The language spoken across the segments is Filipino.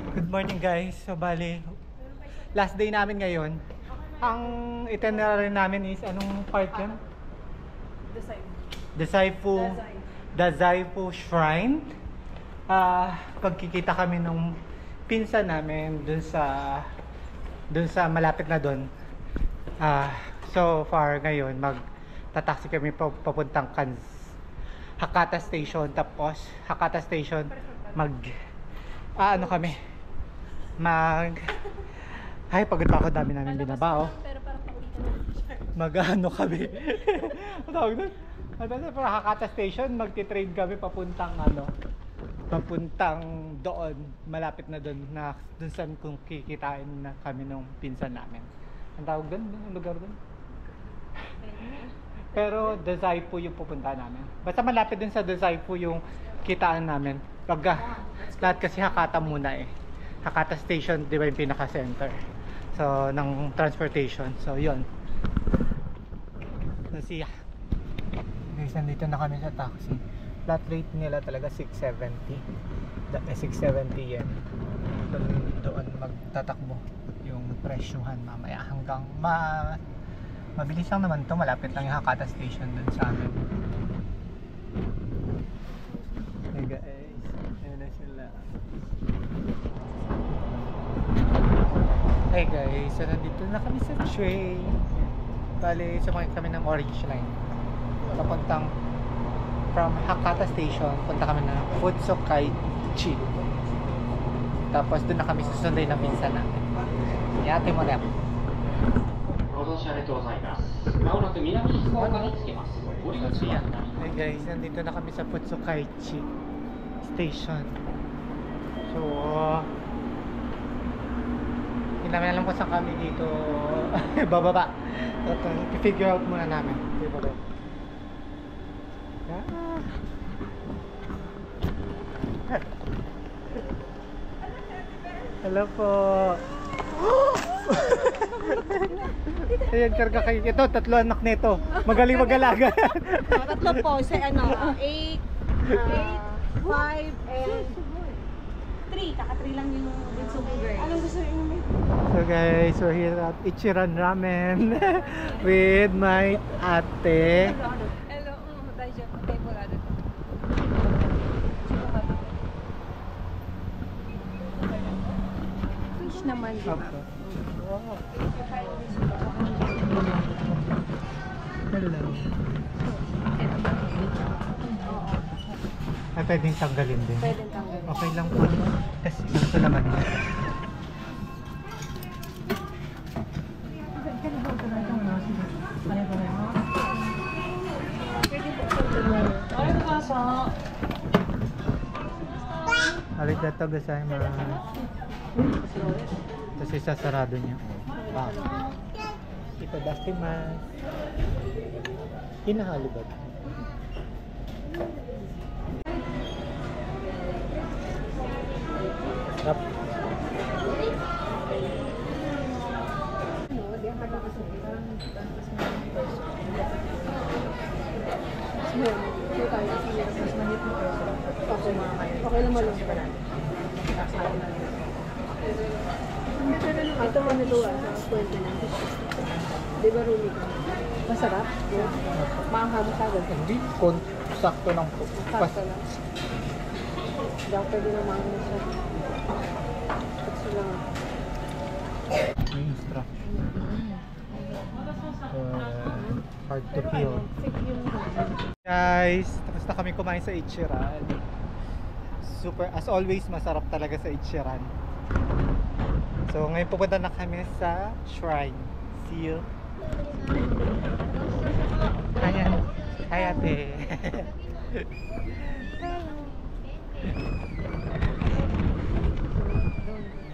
Good morning guys. So bali, last day namin ngayon. Ang itinerary namin is anong part yan? Dazaifu Shrine. Pagkikita kami nung pinsan namin dun sa malapit na dun. So far ngayon magtataksi kami papuntang Hakata Station, tapos Hakata Station ay pagod pa ako, dami namin binaba mag-ano kami tawag doon para Hakata Station, magti-train kami papuntang doon, malapit na doon saan kung kikitain na kami nung pinsan namin. Ang tawag doon, yung lugar doon. Pero Dazaifu yung pupunta namin. Basta malapit din sa Dazaifu yung kitaan namin. Lahat kasi Hakata muna eh. Hakata Station, di ba yung pinaka-center? So, ng transportation. So, yun. Nasiya. Guys, nandito na kami sa taxi. Flat rate nila talaga 670. 670 yen. Doon magtatakbo yung presyuhan mamaya hanggang mabilis lang naman to, malapit lang yung Hakata Station dun sa amin. Hey guys, ayun na sila. Hey guys, so nandito na kami sa train. Bali, sumakay kami ng Orange Line papuntang from Hakata Station, punta kami ng Futsukaichi. Tapos dun na kami susunday ng pinsan natin. Yate mo rep. Hey guys, nandito na kami sa Futsukaichi Station. So, hindi namin alam kung saan kami dito bababa. So, i-figure out muna namin. Hello po. Ayan, karga kayo. Ito, tatlo anak nito. Magaling mag-alaga. Tatlo po, sa 8, 5, and 3. Kaka-3 lang yung Bitsumi girl. Anong gusto yung So guys, we're here at Ichiran Ramen with my ate. Hello, fish naman din. Hello. Ay, pwedeng tanggalin din. Pwedeng tanggalin. Okay lang po. Kasi gusto naman. Arigatou gozaimasu. Kasi sasarado niya. Ito dastimasu. Hinahalo ba? Sarap. Okay lang malong. Ito mo nito sa kwento na. Di ba rumi ka? Masarap? Maanghang sa agad. Hindi, sakto lang po. Sakto lang. Hindi ako pwede na maanghang siya. Sakto lang. May instruction. Hard to feel. Guys, tapos na kami kumain sa Ichiran. Super, as always, masarap talaga sa Ichiran. So ngayon pupunta na kami sa shrine. See you. Ayan. Hi ate.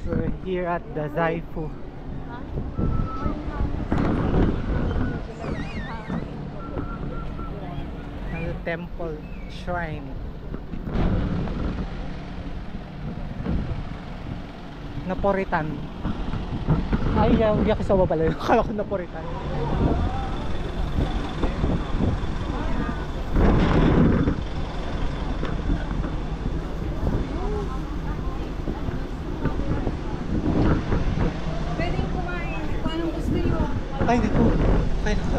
So we're here at Dazaifu. The temple shrine. Naporitan. Ay, yung yakisoba pala yun. Akala ko naporitan. Ay, naku. Ay, naku.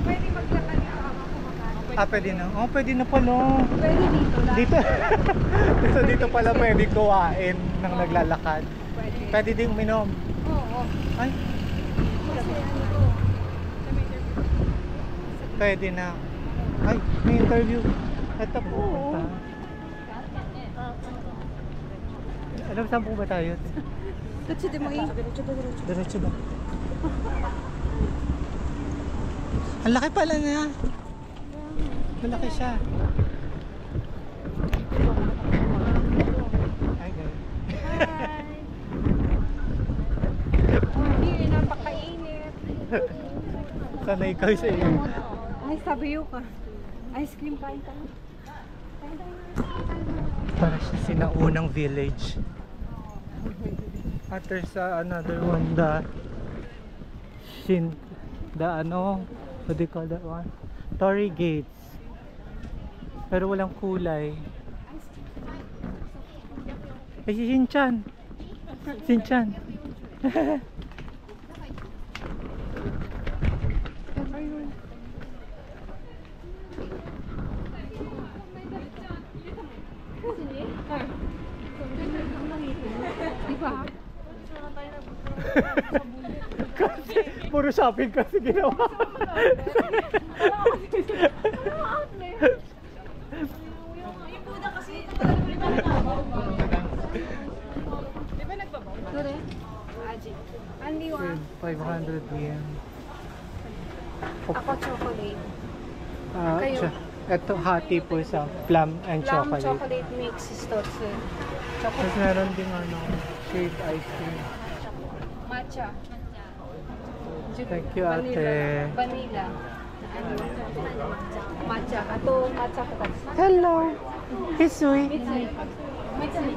Pwede maglakad na ako kumakain. Ah, pwede na. Oh, pwede na pala. Pwede dito lang. Dito. dito pala pwede kuwain ng naglalakad. Pwede. Pwede din uminom. Oo. Ay, Kasi ano to. pwede na. Ay, may interview. Ito po. Oo. Alam saan po ba tayo? Tatsi mo eh. Diretso ba? Ang laki pala niya. Malaki siya. Ay, ganun. Hindi, napakainit. Sana ikaw sa iyo. Ay, sabiyo ka. Ice cream kain ka. Para siya sinaunang village. At there's another one, the what do you call that one? Torii Gates. Pero walang kulay. Eh, si Shinchan. Shinchan. Di ba? Kasi puro shopping kasi ginawa. Dure? Only one. 500 yen. Ako chocolate. Ah, Kayo? ito hati po sa plum and Plum chocolate. chocolate mix stotsu. Tapos meron ding shaved ice cream. Matcha. Thank you, ate. Vanilla. Ano? Matcha. Ato matcha ka. Hello. Hisui. Mitsui. Mitsui.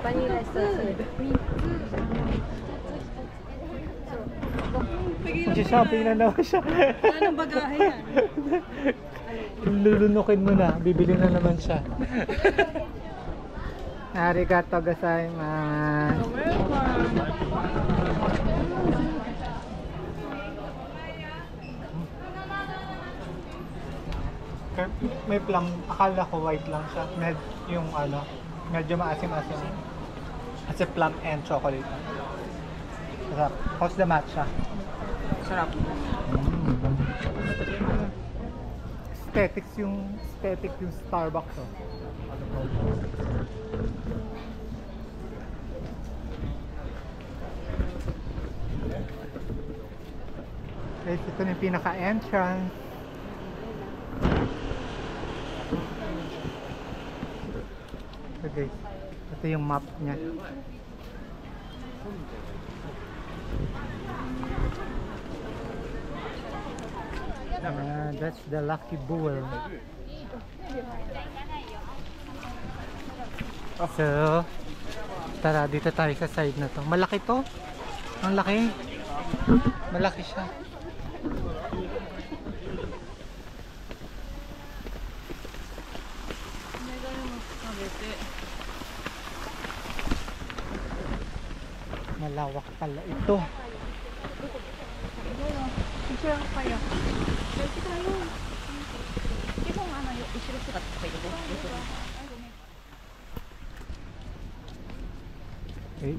Vanilla stotsu. Shopping na naman siya. Anong bagahe yan? Lulunukin mo na. Bibili na naman siya. Arigato gozaimasu. May plum. Akala ko white lang siya. Yung medyo maasim-asim. Kasi plum and chocolate. Sarap. How's the matcha? Sarap. Aesthetic yung Starbucks. Oh. Guys, ito na yung pinaka-entrance. So guys, ito yung map niya. That's the Lucky Bull. So, tara dito tayo sa side na to. Malaki to. Ang laki. Malaki siya. Malawak pala ito. Picture kayo. Selfie tayo. Ito nga na yung isulat kayo. Okay.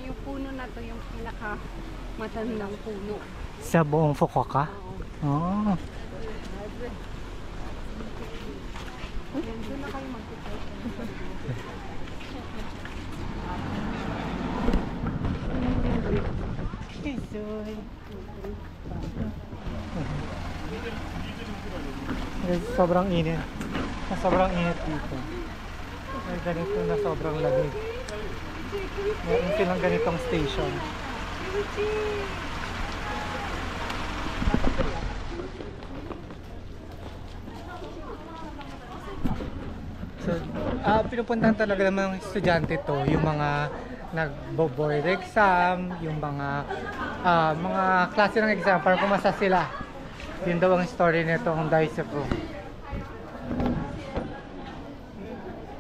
Yung puno na to yung pinaka matandang puno. Sa buong Fukuoka? Oo. Oh. Doon na kayo mag-picture. Sobrang init. Sobrang init dito. May ganito na sobrang lamig. Meron silang ganitong station. So, pinupuntahan talaga ng mga estudyante to, yung mga nagbo-board exam, yung mga klase ng exam para pumasa sila. Yun daw ang story nito ang Daisaku.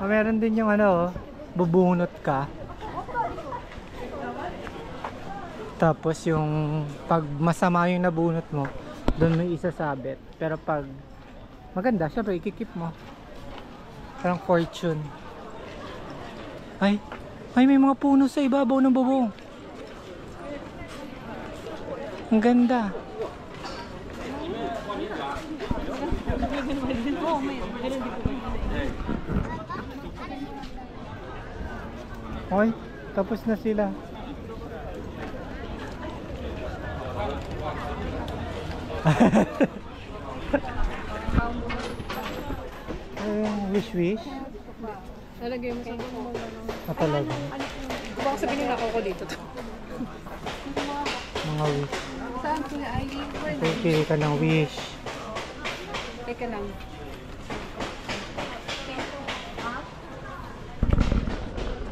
Meron din yung bubunot ka. Tapos yung pag masama yung nabunot mo, doon may isasabit. Pero pag maganda, syempre ikikip mo. Parang fortune. Ay, may mga puno sa ibabaw ng bubong. Ang ganda. Oy, tapos na sila. Wish. Nalagay mo sa Talaga. baka sabihin na ako dito. Mga wish. Saan sila ay? Pili ka ng wish. Teka lang.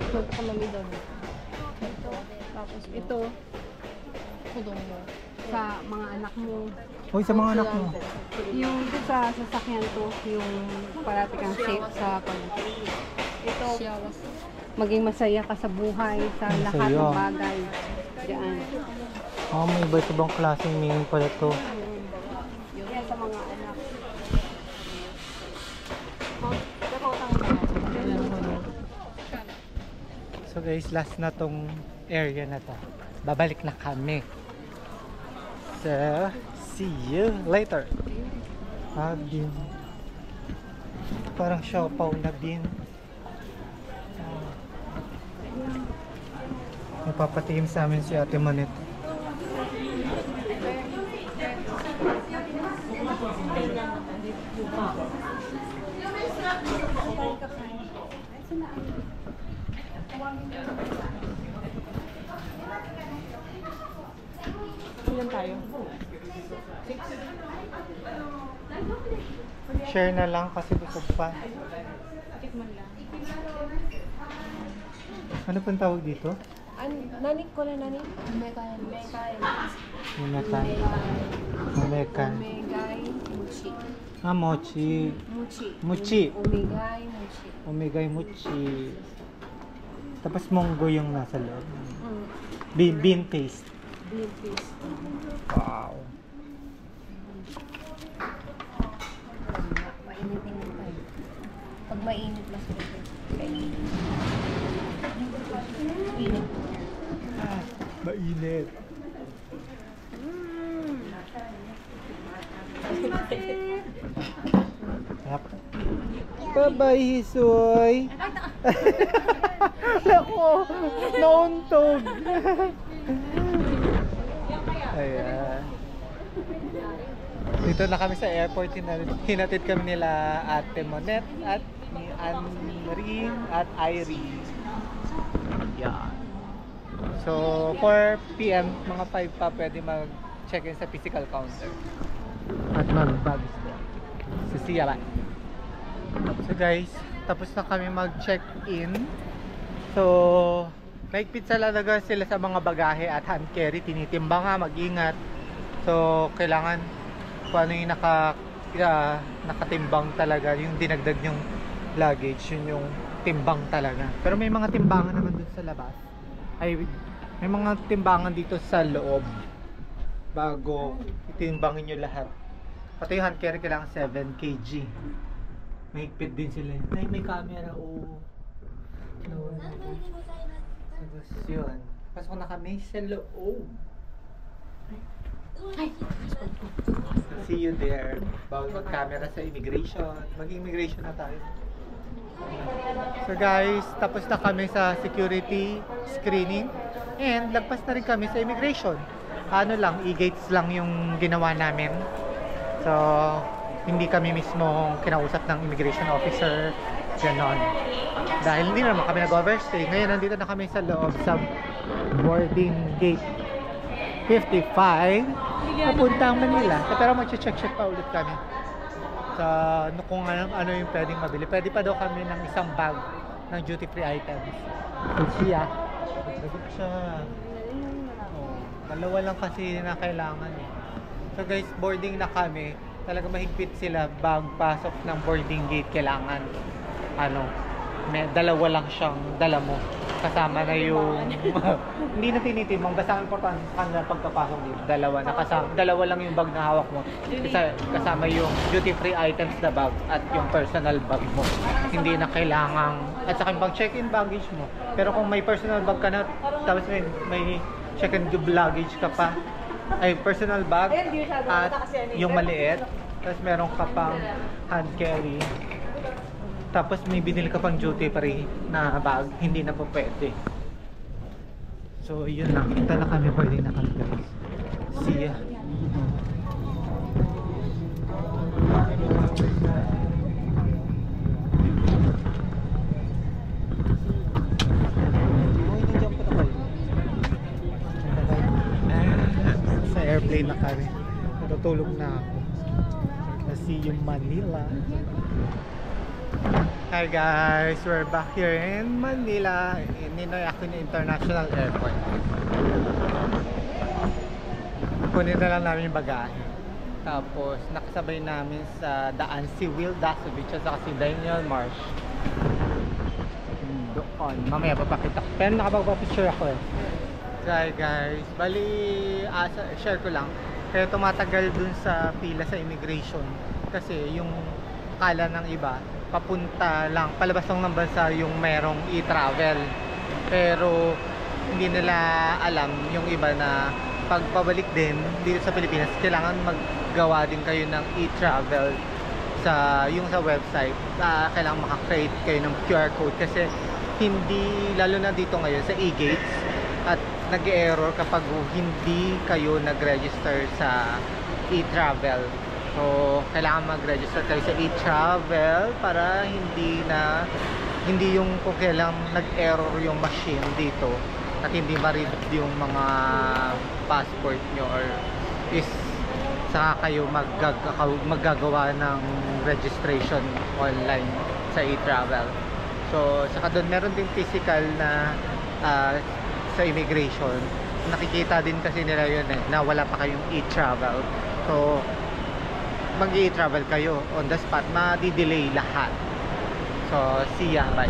Magpakamali doon. Tapos ito, tulong mo sa mga anak mo. Uy, sa mga anak mo. Yung ito sa sasakyan to, yung parati kang safe sa pag... Ito, maging masaya ka sa buhay, sa lahat Masaya. ng bagay. Diyan. Oh, may iba't ibang klaseng meaning pala to. Yan sa mga anak. So guys, last na tong area na to. Babalik na kami. So, see you later. Bin. Parang siopaw na bin. Napapatingin sa amin si Ate Manet. Ilan tayo? Share na lang kasi busog pa. Tikman lang. Ano pang tawag dito? Nanik ko na nanik? Omegay. Mamekan. Mamekan. Omegay muchi. Ah, mochi. Muchi. Omegay muchi. Omegay mochi. Tapos monggo yung nasa loob. Mm. Bean paste. Bean paste. Wow. Mainit-init tayo. Pag mainit, mas pwede. Init. Mainit. Bye-bye, Hisoy. Ako, nauntog. Ayan. Dito na kami sa airport. Hinatid kami nila Ate Monet at ni Anne-Marie at Irie. Yan. So, 4 PM, mga 5 pa pwede mag-check-in sa physical counter. At mag-bags ko. So, see ya, bye. So guys, tapos na kami mag-check-in. So, mahigpit sa lalaga sila sa mga bagahe at hand carry. Tinitimbang nga, mag-ingat. So, kailangan kung ano yung nakatimbang talaga, yung dinagdag yung luggage, yun yung timbang talaga. Pero may mga timbangan naman dun sa labas. Ay, may mga timbangan dito sa loob bago itimbangin nyo lahat. Pati yung hand carry kailangan 7 kg. Mahigpit din sila. Ay, may camera, oh. No. Tapos yun. Pasok na kami sa loob. See you there. Bawal mag-camera sa immigration. Mag-immigration na tayo. So guys, tapos na kami sa security screening. And lagpas na rin kami sa immigration. Ano lang, e-gates lang yung ginawa namin. So, hindi kami mismo kinausap ng immigration officer, ganon. Dahil hindi naman kami nag-overstay. Ngayon nandito na kami sa loob sa boarding gate 55 papuntang Manila. Pero mag-check pa ulit kami sa kung ano yung pwedeng mabili. Pwede pa daw kami ng isang bag ng duty free items. So siya, nagot siya. Dalawa lang kasi na kailangan eh. So guys, boarding na kami. Talaga mahigpit sila. Bag pasok ng boarding gate kailangan may dalawa lang siyang dala mo. kasama na yung hindi na tinitimbang, basta ang importante sa kanila pagkapasok dito, dalawa lang yung bag na hawak mo, kasama yung duty free items na bag at yung personal bag mo, hindi na kailangang, at saka yung pag check-in baggage mo. Pero kung may personal bag ka na, tapos may check-in luggage ka pa, ay personal bag at yung maliit, tapos meron ka pang hand carry, tapos may binili ka pang duty free na bag, hindi na po pwede. So yun lang, punta na kami, pwede na kami guys. See ya. Sa airplane na kami, natutulog na ako. See you Manila. Hi guys, we're back here in Manila, in Ninoy Aquino International Airport. Kunin na lang namin yung bagahe. Tapos nakasabay namin sa daan si Will Dasovich at saka si Daniel Marsh. Doon, mamaya papakita ko. Pero nakapagpapicture ako eh. So hi guys, bali share ko lang. Kaya tumatagal dun sa pila sa immigration. Kasi yung akala ng iba, papunta lang, palabas lang ng bansa yung merong e-travel. Pero hindi nila alam yung iba na pagpabalik din dito sa Pilipinas, kailangan maggawa din kayo ng e-travel sa website. Kailangan maka-create kayo ng QR code kasi hindi, lalo na dito ngayon sa e-gates, at nag-error kapag hindi kayo nag-register sa e-travel. So, kailangan mag-register kayo sa e-travel para hindi yung kung kailang nag-error yung machine dito at hindi ma-read yung mga passport nyo, or is saka kayo maggagawa ng registration online sa e-travel. So, saka doon meron din physical na sa immigration. Nakikita din kasi nila yun na wala pa kayong e-travel. So, mag-i-travel kayo on the spot, ma-delay lahat. So, see ya, bye.